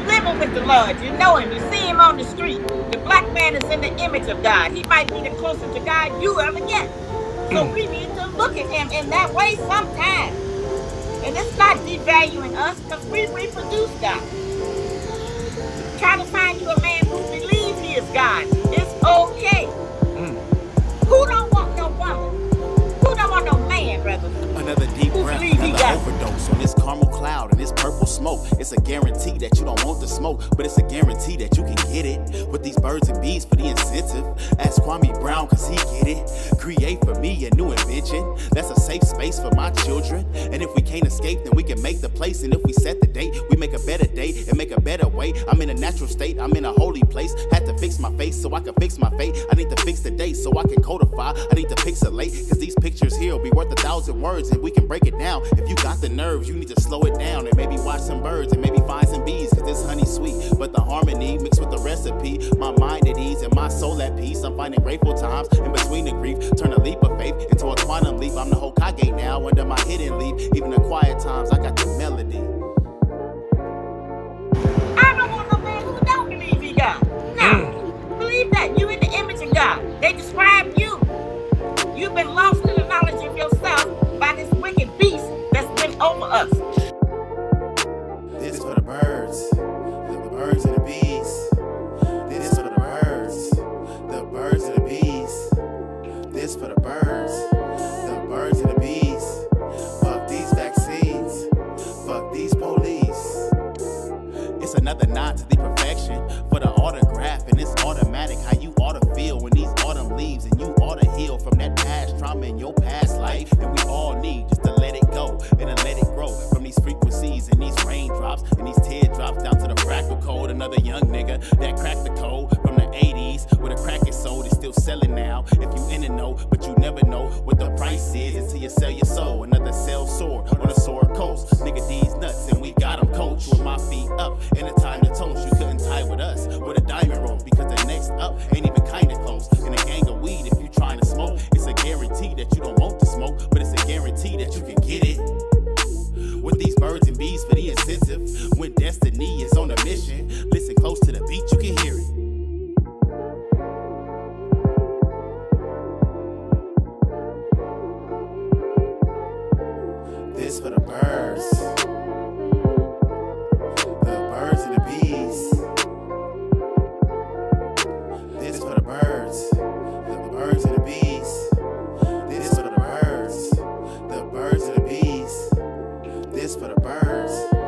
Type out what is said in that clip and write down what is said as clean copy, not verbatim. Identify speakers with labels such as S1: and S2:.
S1: living with the Lord. You know him. You see him on the street. The black man is in the image of God. He might be the closest to God you ever get. So we need to look at him in that way sometimes. And it's not devaluing us because we reproduce God. Try to find you a man who believes he is God. It's okay. Who don't want no woman? Who don't want no man, brother?
S2: Another deep breath, another overdose on this caramel cloud and this purple smoke. It's a guarantee that you don't want the smoke, but it's a guarantee that you can get it. With these birds and bees for the incentive. Ask Kwame Brown cause he get it. Create for me a new invention. That's a safe space for my children. And if we can't escape, then we can make the place. And if we set the date, we make a better day and make a better way. I'm in a natural state, I'm in a holy place. Had to fix my face so I can fix my fate. I need to fix the date so I can codify. I need to pixelate cause these pictures here will be worth 1,000 words. And we can break it down. If you got the nerves, you need to slow it down and maybe watch some birds and maybe find some bees cause this honey's sweet. But the harmony mixed with the recipe, my mind at ease and my soul at peace. I'm finding grateful times in between the grief. Turn a leap of faith into a quantum leap. I'm the Hokage now under my hidden leaf. Even the quiet times, I got the melody.
S1: I don't want no man who don't believe he God. No. Believe that. You in the image of God. They describe you. You've been lost to the knowledge of yourself by this wicked beast that's been over us.
S2: This is for the birds. The birds and the bees. This is for the birds. The birds and the bees. This for the birds. The birds and the bees. Fuck these vaccines. Fuck these police. It's another nod to the perfection for the autograph, and it's automatic how you ought to feel when these autumn leaves, and you ought to heal from that past trauma in your past life. And we all need just to let it go and to let it grow from these frequencies and these raindrops and these teardrops down to the fractal code. Another young nigga that cracked the code from the 80s where the crack is sold, is still selling now. If you in the know, but you never know what the price is until you sell your soul. Another sell sword on a sore coast. Nigga, these nuts, and we got them coach with my feet up in a time to toast. You couldn't tie with us with a diamond rope because the next up ain't even kinda close. In a gang of weed, if you trying to smoke, it's a guarantee that you don't want to smoke, but it's a guarantee that you can get it. With these birds and bees for the incentive, when destiny is on a mission, listen close to the beat, you can hear it. This for the birds. The birds and the bees. This for the birds. The birds and the bees. This for the birds. The birds and the bees. This for the birds.